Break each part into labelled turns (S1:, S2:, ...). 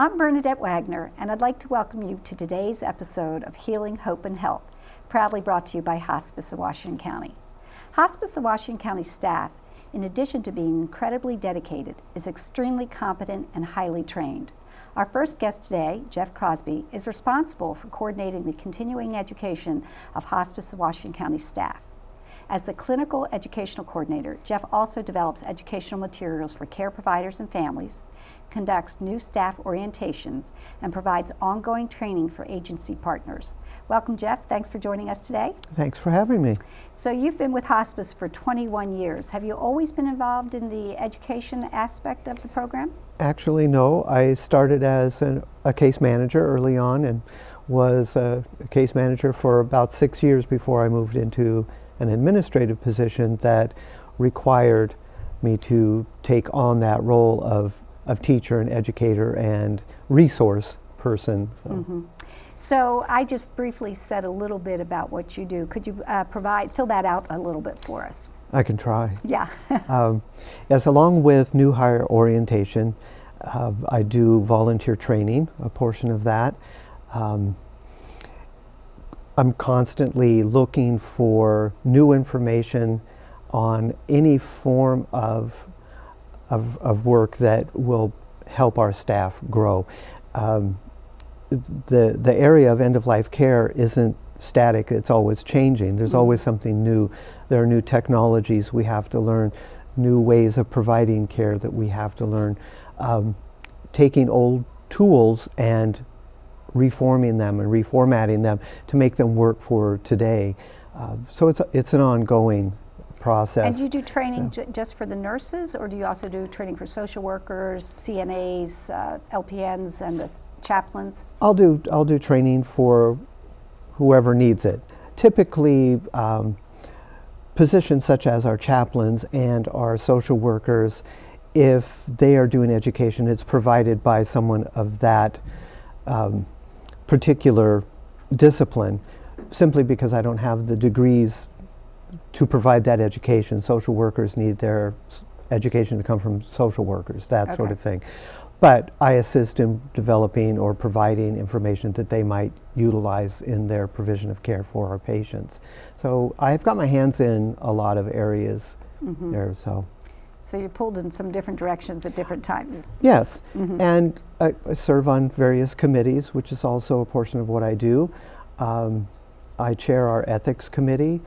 S1: I'm Bernadette Wagner, and I'd like to welcome you to today's episode of Healing, Hope, and Health, proudly brought to you by Hospice of Washington County. Hospice of Washington County staff, in addition to being incredibly dedicated, is extremely competent and highly trained. Our first guest today, Jeff Crosby, is responsible for coordinating the continuing education of Hospice of Washington County staff. As the clinical educational coordinator, Jeff also develops educational materials for care providers and families, conducts new staff orientations, and provides ongoing training for agency partners. Welcome, Jeff. Thanks for joining us today.
S2: Thanks for having me.
S1: So you've been with Hospice for 21 years. Have you always been involved in the education aspect of the program?
S2: Actually, no. I started as a case manager early on and was a case manager for about 6 years before I moved into an administrative position that required me to take on that role of teacher and educator and resource person.
S1: So I just briefly said a little bit about what you do. Could you fill that out a little bit for us?
S2: I can try.
S1: Yeah.
S2: Yes, along with new hire orientation, I do volunteer training, a portion of that. I'm constantly looking for new information on any form of work that will help our staff grow. The area of end-of-life care isn't static, it's always changing. There's always something new. There are new technologies we have to learn, new ways of providing care that we have to learn. Taking old tools and reforming them and reformatting them to make them work for today. So it's an ongoing process.
S1: And do you do training just for the nurses, or do you also do training for social workers, CNAs, LPNs, and the chaplains?
S2: I'll do training for whoever needs it. Typically, positions such as our chaplains and our social workers, if they are doing education, it's provided by someone of that particular discipline, simply because I don't have the degrees to provide that education. Social workers need their education to come from social workers, that sort of thing. But I assist in developing or providing information that they might utilize in their provision of care for our patients. So I've got my hands in a lot of areas there. So
S1: you're pulled in some different directions at different times.
S2: Yes, and I serve on various committees, which is also a portion of what I do. I chair our ethics committee.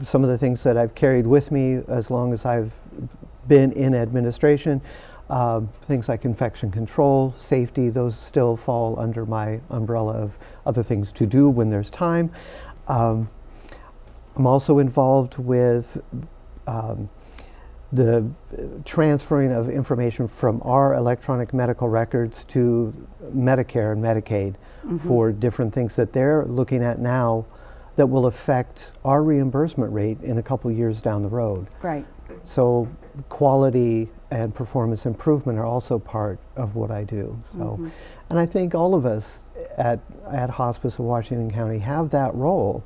S2: Some of the things that I've carried with me as long as I've been in administration, things like infection control, safety, those still fall under my umbrella of other things to do when there's time. I'm also involved with the transferring of information from our electronic medical records to Medicare and Medicaid for different things that they're looking at now that will affect our reimbursement rate in a couple years down the road.
S1: Right.
S2: So quality and performance improvement are also part of what I do. So, and I think all of us at Hospice of Washington County have that role.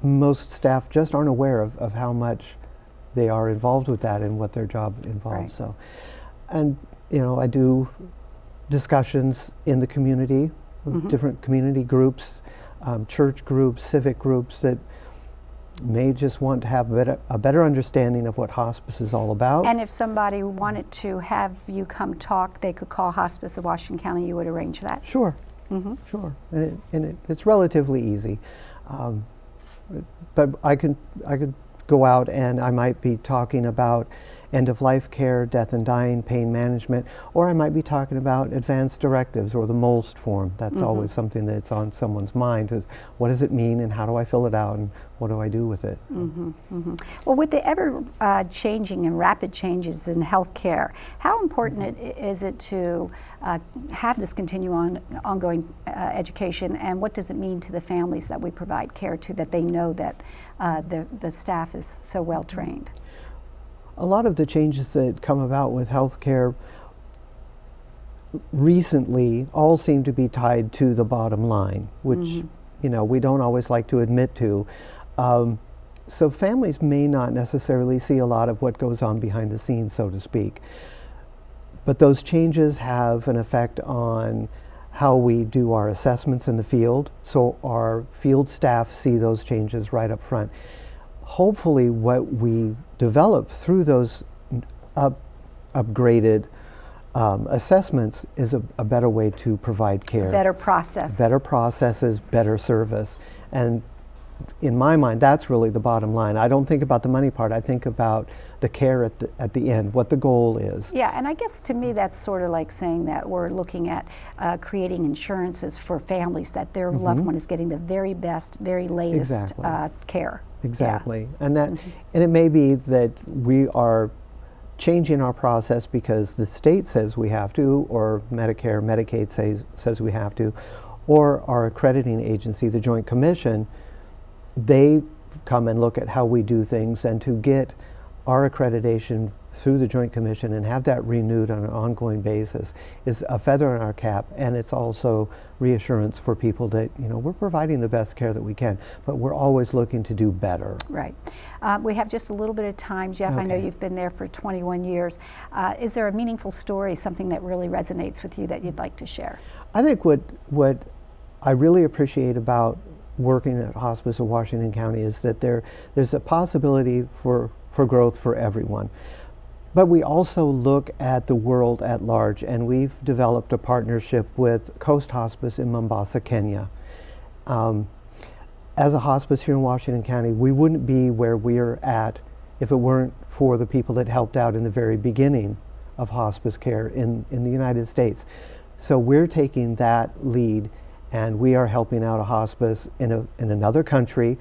S2: Most staff just aren't aware of how much they are involved with that and what their job involves.
S1: Right.
S2: So, and I do discussions in the community, with different community groups, church groups, civic groups that may just want to have a better understanding of what hospice is all about.
S1: And if somebody wanted to have you come talk, they could call Hospice of Washington County. You would arrange that?
S2: Sure, sure, and it's relatively easy. But I could go out and I might be talking about end-of-life care, death and dying, pain management, or I might be talking about advanced directives or the MOLST form. That's always something that's on someone's mind, is what does it mean and how do I fill it out and what do I do with it?
S1: Well, with the ever changing and rapid changes in healthcare, how important is it to have this ongoing education, and what does it mean to the families that we provide care to, that they know that the staff is so well trained?
S2: A lot of the changes that come about with healthcare recently all seem to be tied to the bottom line, which we don't always like to admit to. So families may not necessarily see a lot of what goes on behind the scenes, so to speak. But those changes have an effect on how we do our assessments in the field. So our field staff see those changes right up front. Hopefully what we develop through those upgraded assessments is a better way to provide care.
S1: Better process.
S2: Better processes, better service. And in my mind, that's really the bottom line. I don't think about the money part. I think about the care at the end, what the goal is.
S1: Yeah, and I guess to me that's sort of like saying that we're looking at creating insurances for families that their loved one is getting the very best, very latest
S2: Exactly.
S1: care.
S2: Exactly. And that, and it may be that we are changing our process because the state says we have to, or Medicare, Medicaid says we have to, or our accrediting agency, the Joint Commission, they come and look at how we do things, and to get our accreditation through the Joint Commission and have that renewed on an ongoing basis is a feather in our cap, and it's also reassurance for people that, you know, we're providing the best care that we can, but we're always looking to do better.
S1: Right. We have just a little bit of time, Jeff. I know
S2: Okay.
S1: you've been there for 21 years. Is there a meaningful story, something that really resonates with you that you'd like to share?
S2: I think what I really appreciate about working at Hospice of Washington County is that there's a possibility for growth for everyone. But we also look at the world at large, and we've developed a partnership with Coast Hospice in Mombasa, Kenya. As a hospice here in Washington County, we wouldn't be where we're at if it weren't for the people that helped out in the very beginning of hospice care in the United States. So we're taking that lead, and we are helping out a hospice in another country,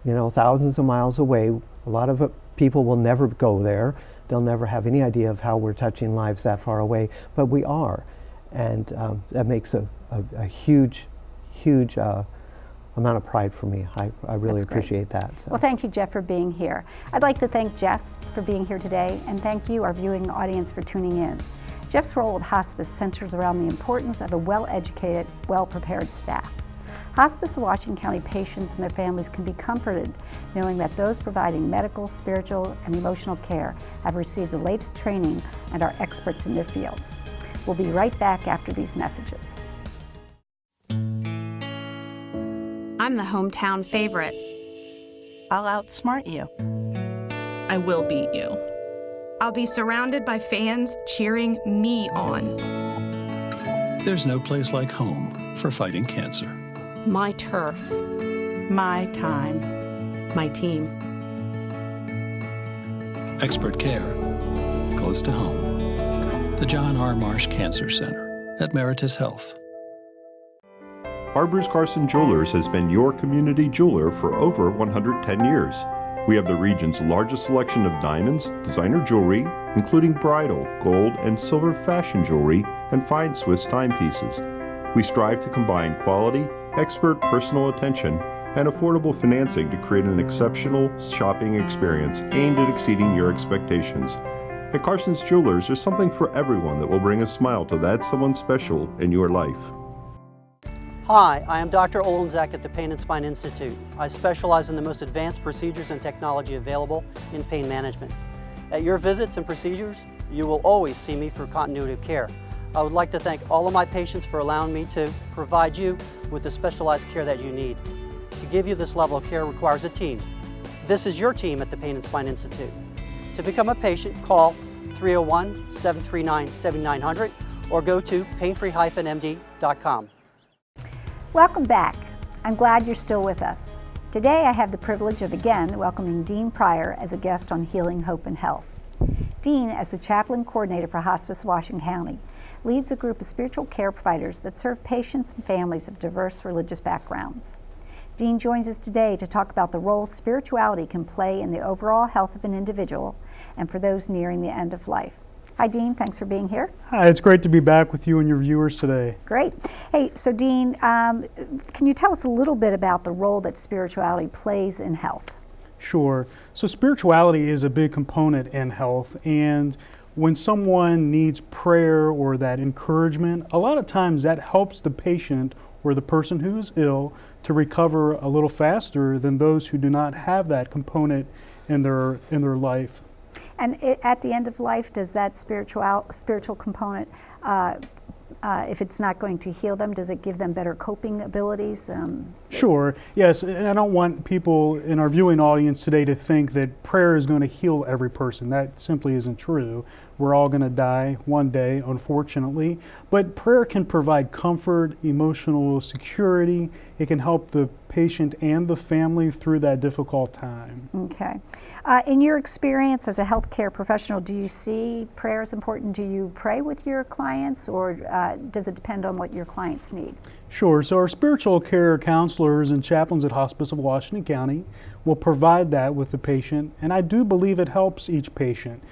S2: you know, thousands of miles away. A lot of people will never go there. They'll never have any idea of how we're touching lives that far away, but we are. And that makes a huge amount of pride for me. I really
S1: That's great.
S2: appreciate that. So.
S1: Well, thank you, Jeff, for being here. I'd like to thank Jeff for being here today, and thank you, our viewing audience, for tuning in. Jeff's role at hospice centers around the importance of a well-educated, well-prepared staff. Hospice of Washington County patients and their families can be comforted knowing that those providing medical, spiritual, and emotional care have received the latest training and are experts in their fields. We'll be right back after these messages.
S3: I'm the hometown favorite.
S4: I'll outsmart you.
S5: I will beat you.
S3: I'll be surrounded by fans cheering me on.
S6: There's no place like home for fighting cancer.
S5: My turf.
S4: My time.
S3: My team.
S6: Expert care, close to home. The John R. Marsh Cancer Center at Meritus Health.
S7: Arbors Carson Jewelers has been your community jeweler for over 110 years. We have the region's largest selection of diamonds, designer jewelry, including bridal, gold, and silver fashion jewelry, and fine Swiss timepieces. We strive to combine quality, expert personal attention, and affordable financing to create an exceptional shopping experience aimed at exceeding your expectations. At Carson's Jewelers, there's something for everyone that will bring a smile to that someone special in your life.
S8: Hi, I am Dr. Olenzak at the Pain and Spine Institute. I specialize in the most advanced procedures and technology available in pain management. At your visits and procedures, you will always see me for continuity of care. I would like to thank all of my patients for allowing me to provide you with the specialized care that you need. To give you this level of care requires a team. This is your team at the Pain and Spine Institute. To become a patient, call 301-739-7900 or go to painfree-md.com.
S1: Welcome back. I'm glad you're still with us. Today I have the privilege of again welcoming Dean Pryor as a guest on Healing, Hope, and Health. Dean, as the chaplain coordinator for Hospice Washington County, leads a group of spiritual care providers that serve patients and families of diverse religious backgrounds. Dean joins us today to talk about the role spirituality can play in the overall health of an individual and for those nearing the end of life. Hi, Dean. Thanks for being here.
S9: Hi, it's great to be back with you and your viewers today.
S1: Great. Hey, so Dean, can you tell us a little bit about the role that spirituality plays in health?
S9: Sure. So spirituality is a big component in health, and when someone needs prayer or that encouragement, a lot of times that helps the patient or the person who is ill to recover a little faster than those who do not have that component in their life.
S1: And at the end of life, does that spiritual component, if it's not going to heal them, does it give them better coping abilities?
S9: Sure, yes, and I don't want people in our viewing audience today to think that prayer is going to heal every person. That simply isn't true. We're all going to die one day, unfortunately, but prayer can provide comfort, emotional security. It can help the patient and the family through that difficult time.
S1: Okay. In your experience as a healthcare professional, do you see prayer as important? Do you pray with your clients, or does it depend on what your clients need?
S9: Sure. So our spiritual care counselors and chaplains at Hospice of Washington County will provide that with the patient, and I do believe it helps each patient.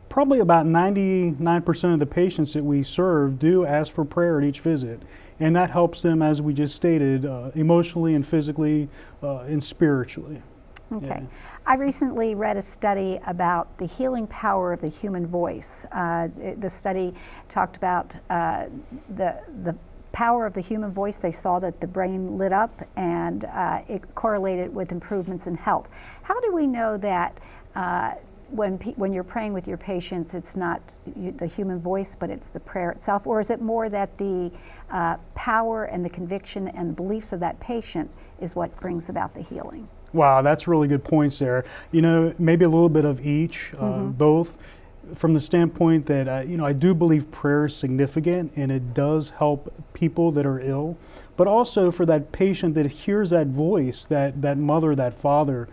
S9: Probably about 99% of the patients that we serve do ask for prayer at each visit, and that helps them, as we just stated, emotionally and physically and spiritually.
S1: Okay.
S9: Yeah.
S1: I recently read a study about the healing power of the human voice. The study talked about the power of the human voice. They saw that the brain lit up, and it correlated with improvements in health. How do we know that when you're praying with your patients, it's not the human voice, but it's the prayer itself? Or is it more that the power and the conviction and the beliefs of that patient is what brings about the healing?
S9: Wow, that's really good points there. You know, maybe a little bit of each, both. From the standpoint that, I do believe prayer is significant and it does help people that are ill, but also for that patient that hears that voice, that mother, that father,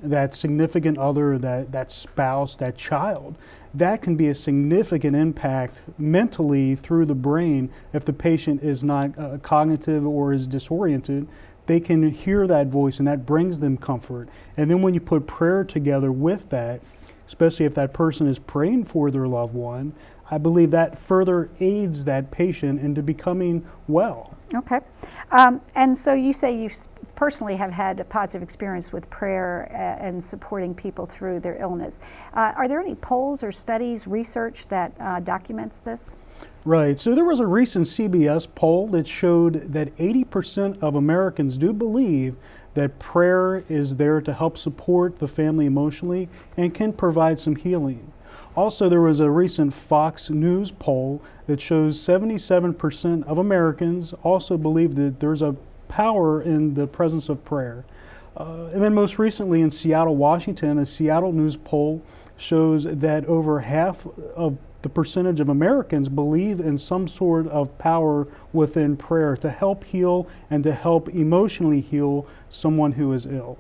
S9: that significant other, that spouse, that child, that can be a significant impact mentally through the brain if the patient is not cognitive or is disoriented. They can hear that voice and that brings them comfort. And then when you put prayer together with that, especially if that person is praying for their loved one, I believe that further aids that patient into becoming well.
S1: Okay. And so you say you personally have had a positive experience with prayer and supporting people through their illness. Are there any polls or studies, research that documents this?
S9: Right. So there was a recent CBS poll that showed that 80% of Americans do believe that prayer is there to help support the family emotionally and can provide some healing. Also, there was a recent Fox News poll that shows 77% of Americans also believe that there's a power in the presence of prayer. And then most recently in Seattle, Washington, a Seattle News poll shows that over half of the percentage of Americans believe in some sort of power within prayer to help heal and to help emotionally heal someone who is ill.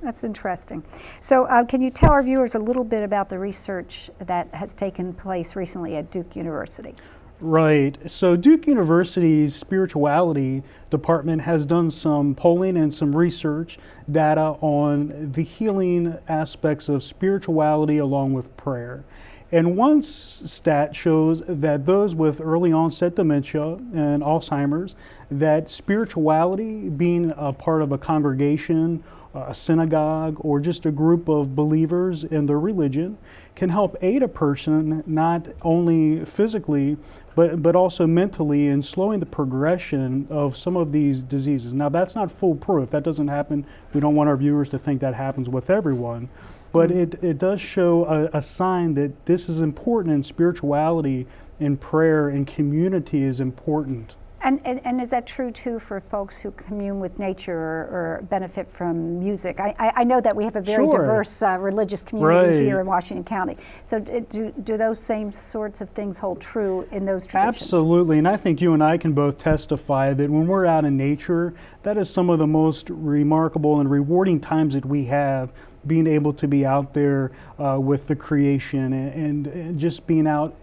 S1: That's interesting. So can you tell our viewers a little bit about the research that has taken place recently at Duke University?
S9: Right. So Duke University's spirituality department has done some polling and some research data on the healing aspects of spirituality along with prayer. And one stat shows that those with early onset dementia and Alzheimer's, that spirituality, being a part of a congregation, a synagogue, or just a group of believers in their religion, can help aid a person not only physically, but also mentally in slowing the progression of some of these diseases. Now, that's not foolproof. That doesn't happen. We don't want our viewers to think that happens with everyone. But it does show a sign that this is important, and spirituality and prayer and community is important.
S1: And is that true too for folks who commune with nature or benefit from music? I know that we have a very diverse religious community here in Washington County. So do those same sorts of things hold true in those traditions?
S9: Absolutely, and I think you and I can both testify that when we're out in nature, that is some of the most remarkable and rewarding times that we have, being able to be out there with the creation and just being out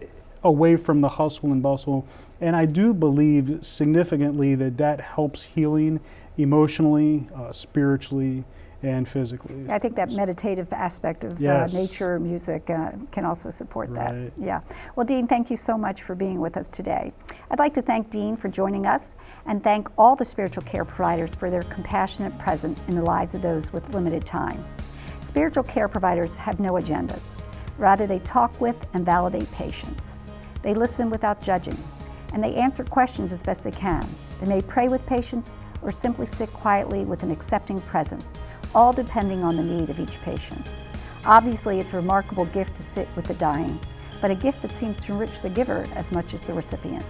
S9: away from the hustle and bustle. And I do believe significantly that helps healing emotionally, spiritually, and physically.
S1: I think that meditative aspect of nature, music can also support that. Yeah. Well, Dean, thank you so much for being with us today. I'd like to thank Dean for joining us and thank all the spiritual care providers for their compassionate presence in the lives of those with limited time. Spiritual care providers have no agendas. Rather, they talk with and validate patients. They listen without judging, and they answer questions as best they can. They may pray with patients or simply sit quietly with an accepting presence, all depending on the need of each patient. Obviously, it's a remarkable gift to sit with the dying, but a gift that seems to enrich the giver as much as the recipient.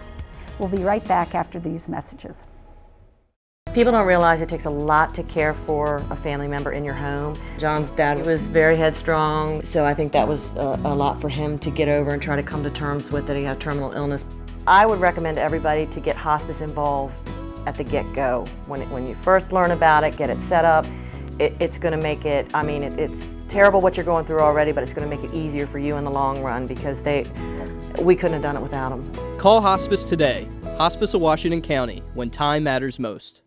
S1: We'll be right back after these messages.
S10: People don't realize it takes a lot to care for a family member in your home. John's dad was very headstrong, so I think that was a lot for him to get over and try to come to terms with that he had terminal illness. I would recommend everybody to get hospice involved at the get-go. When you first learn about it, get it set up. It's going to make it, I mean, it's terrible what you're going through already, but it's going to make it easier for you in the long run because we couldn't have done it without them.
S11: Call Hospice today. Hospice of Washington County, when time matters most.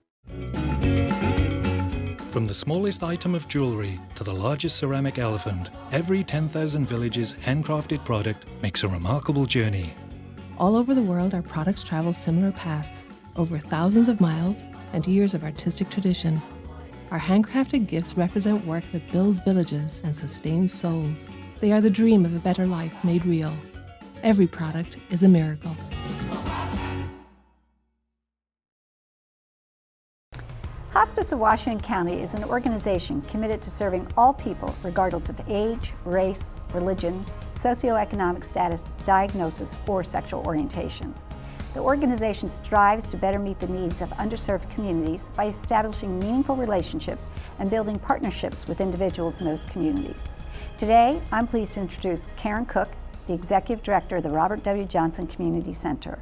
S6: From the smallest item of jewelry to the largest ceramic elephant, every 10,000 Villages handcrafted product makes a remarkable journey.
S12: All over the world, our products travel similar paths, over thousands of miles and years of artistic tradition. Our handcrafted gifts represent work that builds villages and sustains souls. They are the dream of a better life made real. Every product is a miracle.
S1: Hospice of Washington County is an organization committed to serving all people regardless of age, race, religion, socioeconomic status, diagnosis, or sexual orientation. The organization strives to better meet the needs of underserved communities by establishing meaningful relationships and building partnerships with individuals in those communities. Today, I'm pleased to introduce Karen Cook, the Executive Director of the Robert W. Johnson Community Center.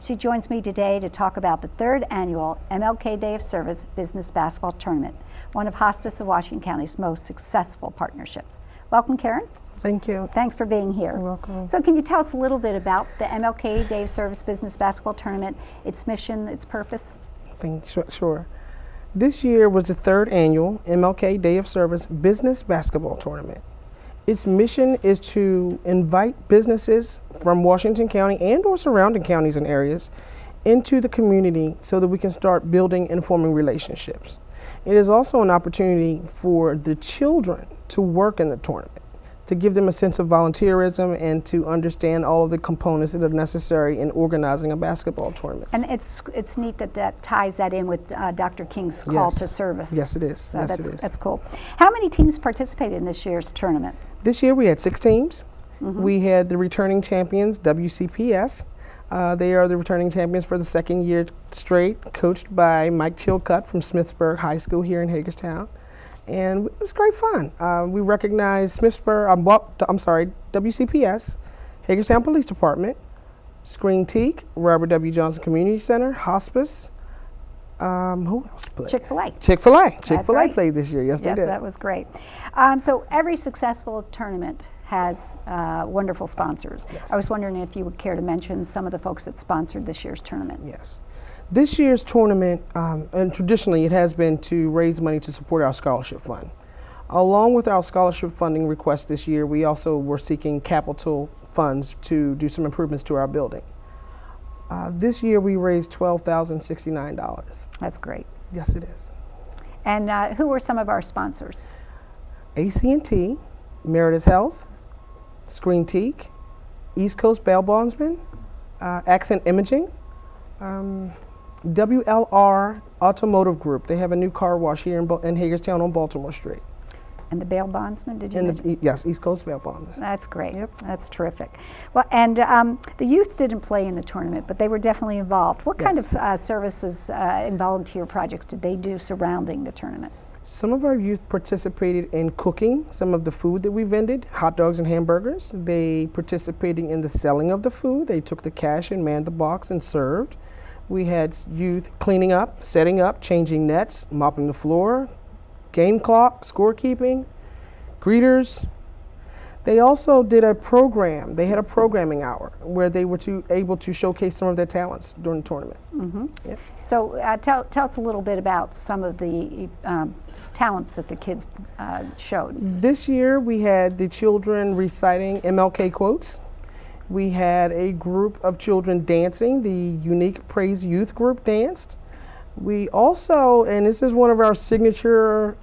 S1: She joins me today to talk about the 3rd annual MLK Day of Service Business Basketball Tournament, one of Hospice of Washington County's most successful partnerships. Welcome, Karen.
S13: Thank you.
S1: Thanks for being here.
S13: You're welcome.
S1: So can you tell us a little bit about the MLK Day of Service Business Basketball Tournament, its mission, its purpose?
S13: Sure. This year was the 3rd annual MLK Day of Service Business Basketball Tournament. Its mission is to invite businesses from Washington County and or surrounding counties and areas into the community so that we can start building and forming relationships. It is also an opportunity for the children to work in the tournament, to give them a sense of volunteerism and to understand all of the components that are necessary in organizing a basketball tournament.
S1: And it's neat that ties that in with Dr. King's call to service.
S13: Yes, it is.
S1: So
S13: yes,
S1: that's,
S13: it is.
S1: That's cool. How many teams participated in this year's tournament?
S13: This year we had 6 teams. We had the returning champions, WCPS. They are the returning champions for the 2nd year straight, coached by Mike Chilcutt from Smithsburg High School here in Hagerstown. And it was great fun. We recognized WCPS, Hagerstown Police Department, Screen Teak, Robert W. Johnson Community Center, Hospice. Who else played?
S1: Chick-fil-A.
S13: Chick-fil-A played this year. Yes, they did.
S1: Yes, that was great. So every successful tournament has wonderful sponsors.
S13: Yes.
S1: I was wondering if you would care to mention some of the folks that sponsored this year's tournament.
S13: Yes. This year's tournament, and traditionally it has been to raise money to support our scholarship fund. Along with our scholarship funding request this year, we also were seeking capital funds to do some improvements to our building. This year we raised $12,069.
S1: That's great.
S13: Yes, it is.
S1: And who were some of our sponsors?
S13: AT&T, Meritus Health, Screen Teak, East Coast Bail Bondsman, Accent Imaging, WLR Automotive Group. They have a new car wash here in Hagerstown on Baltimore Street.
S1: And the bail bondsman, did you mention?
S13: Yes, East Coast Bail Bondsman.
S1: That's great.
S13: Yep.
S1: That's terrific. Well, and the youth didn't play in the tournament, but they were definitely involved. What kind of services and volunteer projects did they do surrounding the tournament?
S13: Some of our youth participated in cooking some of the food that we vended, hot dogs and hamburgers. They participated in the selling of the food. They took the cash and manned the box and served. We had youth cleaning up, setting up, changing nets, mopping the floor, game clock, scorekeeping, greeters. They also did a program. They had a programming hour where they were able to showcase some of their talents during the tournament. Yep.
S1: So tell us a little bit about some of the talents that the kids showed.
S13: This year we had the children reciting MLK quotes. We had a group of children dancing. The Unique Praise Youth Group danced. We also, and this is one of our signature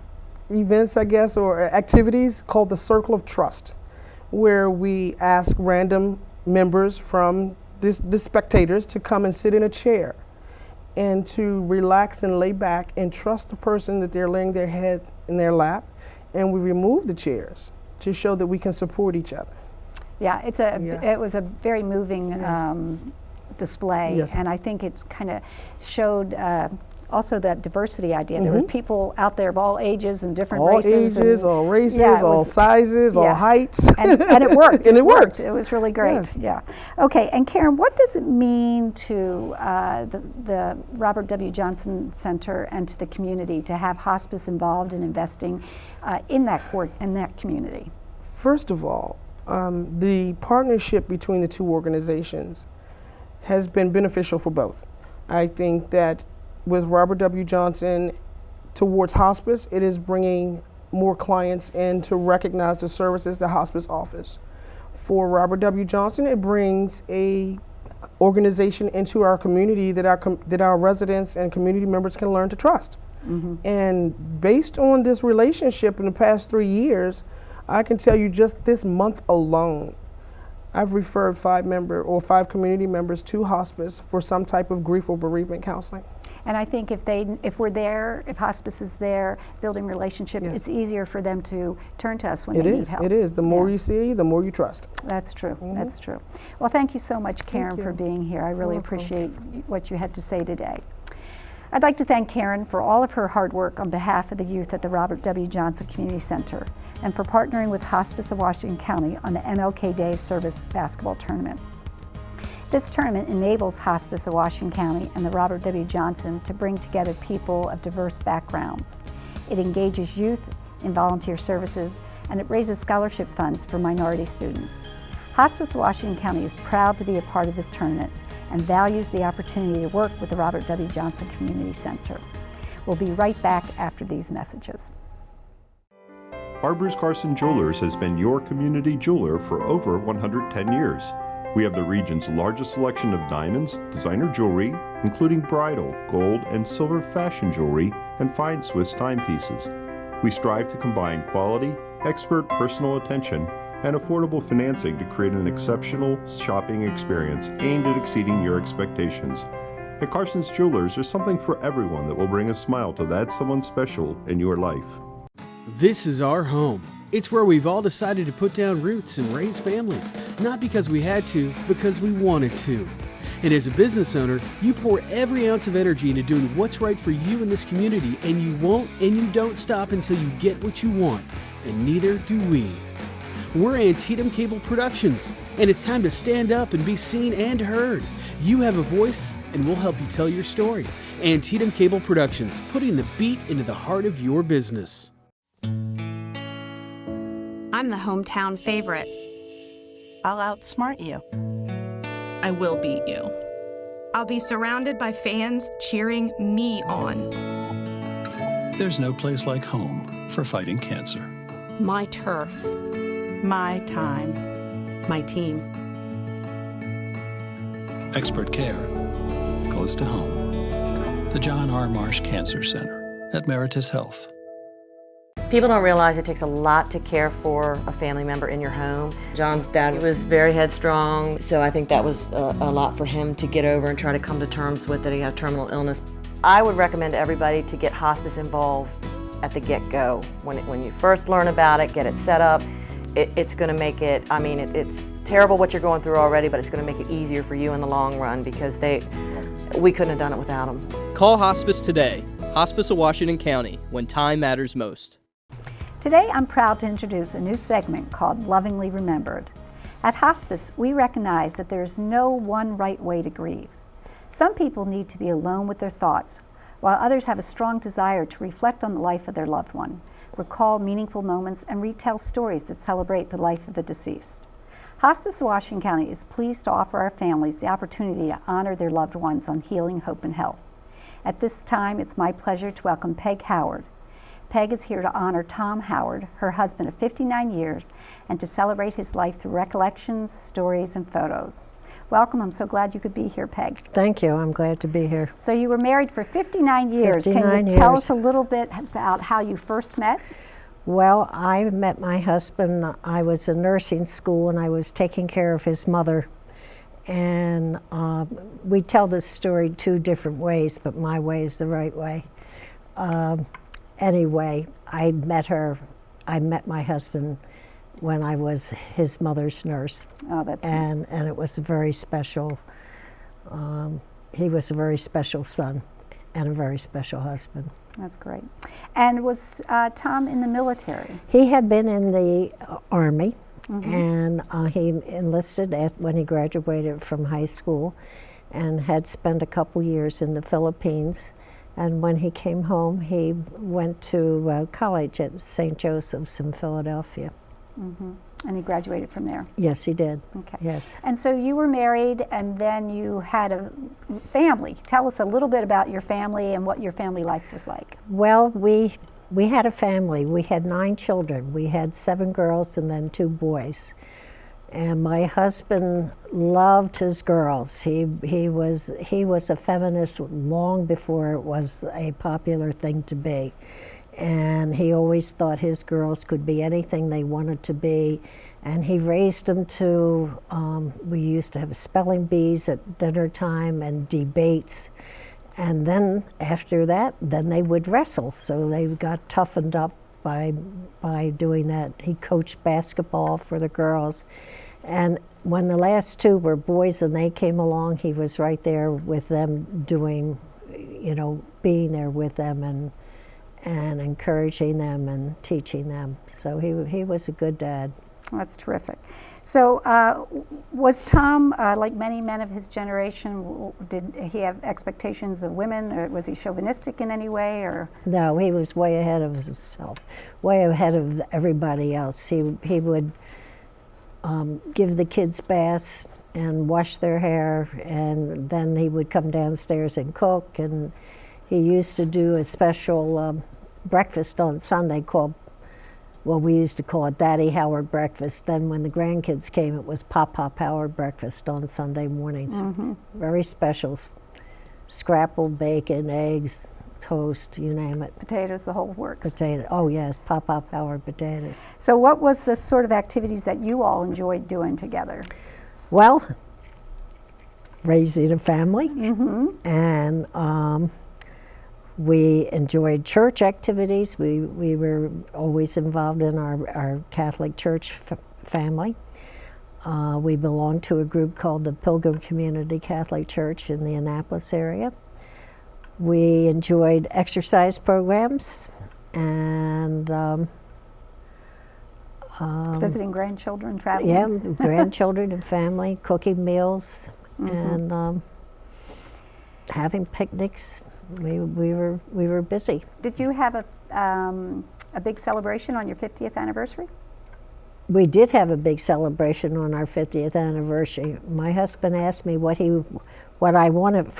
S13: events, I guess, or activities, called the Circle of Trust, where we ask random members from the spectators to come and sit in a chair and to relax and lay back and trust the person that they're laying their head in their lap. And we remove the chairs to show that we can support each other.
S1: Yeah,
S13: Yes.
S1: it was a very moving display,
S13: Yes.
S1: and I think it kind of showed also that diversity idea. There were people out there of all ages and different
S13: All
S1: races.
S13: ages,
S1: and,
S13: all races,
S1: yeah, it
S13: all
S1: was-
S13: sizes, all
S1: yeah.
S13: heights.
S1: and it worked.
S13: And it worked.
S1: It was really great.
S13: Yes.
S1: Yeah. Okay. And Karen, what does it mean to the Robert W. Johnson Center and to the community to have hospice involved in investing in that community?
S13: First of all, the partnership between the two organizations has been beneficial for both. I think that with Robert W. Johnson towards hospice, it is bringing more clients in to recognize the services the hospice offers. For Robert W. Johnson, it brings a organization into our community that our residents and community members can learn to trust. And based on this relationship in the past 3 years, I can tell you just this month alone, I've referred 5 community members to hospice for some type of grief or bereavement counseling.
S1: And I think if we're there, if hospice is there, building relationship,
S13: Yes.
S1: it's easier for them to turn to us when they need help.
S13: It is. The more
S1: Yeah.
S13: you see, the more you trust.
S1: That's true. That's true. Well, thank you so much, Karen, for
S13: you.
S1: being here. I really
S13: You're welcome.
S1: appreciate what you had to say today. I'd like to thank Karen for all of her hard work on behalf of the youth at the Robert W. Johnson Community Center and for partnering with Hospice of Washington County on the MLK Day of Service basketball tournament. This tournament enables Hospice of Washington County and the Robert W. Johnson to bring together people of diverse backgrounds. It engages youth in volunteer services, and it raises scholarship funds for minority students. Hospice of Washington County is proud to be a part of this tournament and values the opportunity to work with the Robert W. Johnson Community Center. We'll be right back after these messages.
S7: Barbers Carson Jewelers has been your community jeweler for over 110 years. We have the region's largest selection of diamonds, designer jewelry, including bridal, gold, and silver fashion jewelry, and fine Swiss timepieces. We strive to combine quality, expert personal attention, and affordable financing to create an exceptional shopping experience aimed at exceeding your expectations. At Carson's Jewelers, there's something for everyone that will bring a smile to that someone special in your life.
S14: This is our home. It's where we've all decided to put down roots and raise families, not because we had to, because we wanted to. And as a business owner, you pour every ounce of energy into doing what's right for you in this community, and you won't and you don't stop until you get what you want, and neither do we. We're Antietam Cable Productions, and it's time to stand up and be seen and heard. You have a voice, and we'll help you tell your story. Antietam Cable Productions, putting the beat into the heart of your business.
S3: I'm the hometown favorite.
S4: I'll outsmart you.
S5: I will beat you.
S3: I'll be surrounded by fans cheering me on.
S15: There's no place like home for fighting cancer.
S5: My turf.
S4: My time.
S5: My team.
S15: Expert care, close to home. The John R. Marsh Cancer Center at Meritus Health.
S10: People don't realize it takes a lot to care for a family member in your home. John's dad was very headstrong, so I think that was a lot for him to get over and try to come to terms with that he had terminal illness. I would recommend everybody to get hospice involved at the get-go. When you first learn about it, get it set up. It's going to make it, I mean, it's terrible what you're going through already, but it's going to make it easier for you in the long run because we couldn't have done it without them.
S11: Call Hospice today. Hospice of Washington County, when time matters most.
S1: Today, I'm proud to introduce a new segment called Lovingly Remembered. At Hospice, we recognize that there's no one right way to grieve. Some people need to be alone with their thoughts, while others have a strong desire to reflect on the life of their loved one, recall meaningful moments, and retell stories that celebrate the life of the deceased. Hospice of Washington County is pleased to offer our families the opportunity to honor their loved ones on Healing, Hope, and Health. At this time, it's my pleasure to welcome Peg Howard. Peg is here to honor Tom Howard, her husband of 59 years, and to celebrate his life through recollections, stories, and photos. Welcome. I'm so glad you could be here, Peg.
S16: Thank you. I'm glad to be here.
S1: So you were married for 59 years.
S16: 59
S1: Can you tell
S16: years.
S1: us a little bit about how you first met?
S16: Well, I met my husband. I was in nursing school and I was taking care of his mother. And we tell this story two different ways, but my way is the right way. Anyway, I met my husband when I was his mother's nurse.
S1: Oh, that's
S16: and it was a very special. He was a very special son and a very special husband.
S1: That's great. And was Tom in the military?
S16: He had been in the Army,
S1: Mhm.
S16: and he enlisted when he graduated from high school, and had spent a couple years in the Philippines. And when he came home, he went to college at St. Joseph's in Philadelphia.
S1: Mm-hmm. And he graduated from there?
S16: Yes, he did.
S1: Okay.
S16: Yes.
S1: And so you were married, and then you had a family. Tell us a little bit about your family and what your family life was like.
S16: Well, we had a family. We had 9 children. We had 7 girls and then 2 boys. And my husband loved his girls. He was a feminist long before it was a popular thing to be. And he always thought his girls could be anything they wanted to be. And he raised them to, we used to have spelling bees at dinner time and debates. And then after that, then they would wrestle. So they got toughened up by doing that. He coached basketball for the girls. And when the last 2 were boys and they came along, he was right there with them doing, being there with them and encouraging them and teaching them. So he was a good dad.
S1: That's terrific. So was Tom, like many men of his generation, did he have expectations of women, or was he chauvinistic in any way? Or
S16: No, he was way ahead of himself, way ahead of everybody else. He would give the kids baths and wash their hair, and then he would come downstairs and cook. And he used to do a special breakfast on Sunday called, well, we used to call it Daddy Howard breakfast. Then when the grandkids came, it was Pop Howard breakfast on Sunday mornings.
S1: Mm-hmm.
S16: Very special. Scrappled bacon, eggs, toast, you name it.
S1: Potatoes, the whole works.
S16: Oh yes, Pop Howard potatoes.
S1: So what was the sort of activities that you all enjoyed doing together?
S16: Well, raising a family,
S1: Mm-hmm.
S16: and we enjoyed church activities. We were always involved in our Catholic church family. We belonged to a group called the Pilgrim Community Catholic Church in the Annapolis area. We enjoyed exercise programs and
S1: visiting grandchildren, traveling.
S16: Yeah, grandchildren and family, cooking meals,
S1: Mm-hmm.
S16: and having picnics. We were busy.
S1: Did you have a big celebration on your 50th anniversary?
S16: We did have a big celebration on our 50th anniversary. My husband asked me what I wanted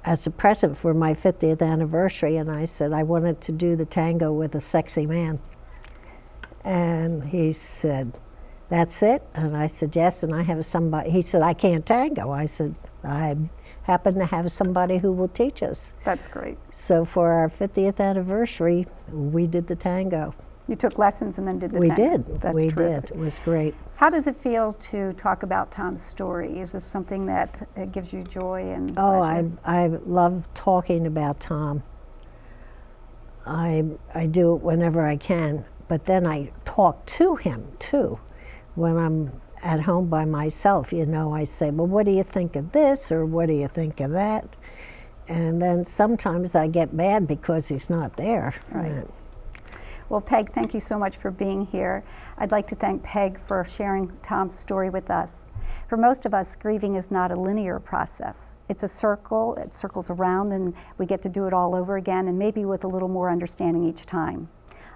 S16: as a present for my 50th anniversary, and I said I wanted to do the tango with a sexy man. And he said, "That's it?" And I said, "Yes." And I have somebody. He said, "I can't tango." I said, "I happen to have somebody who will teach us."
S1: That's great.
S16: So for our 50th anniversary, we did the tango.
S1: You took lessons and then did the
S16: We
S1: tango.
S16: did.
S1: That's
S16: we
S1: terrific.
S16: did. It was great.
S1: How does it feel to talk about Tom's story? Is this something that gives you joy and
S16: Oh,
S1: pleasure?
S16: I love talking about Tom. I do it whenever I can, but then I talk to him too. When I'm at home by myself, I say, "Well, what do you think of this?" or "What do you think of that?" And then sometimes I get mad because he's not there.
S1: Right. Well, Peg, thank you so much for being here. I'd like to thank Peg for sharing Tom's story with us. For most of us, grieving is not a linear process. It's a circle, it circles around, and we get to do it all over again, and maybe with a little more understanding each time.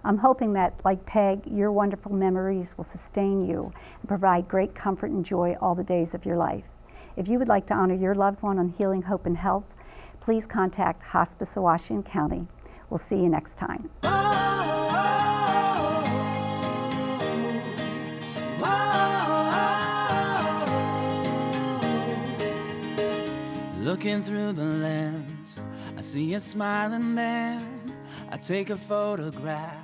S1: I'm hoping that, like Peg, your wonderful memories will sustain you and provide great comfort and joy all the days of your life. If you would like to honor your loved one on Healing Hope and Health, please contact Hospice of Washington County. We'll see you next time.
S17: Looking through the lens, I see you smiling there. I take a photograph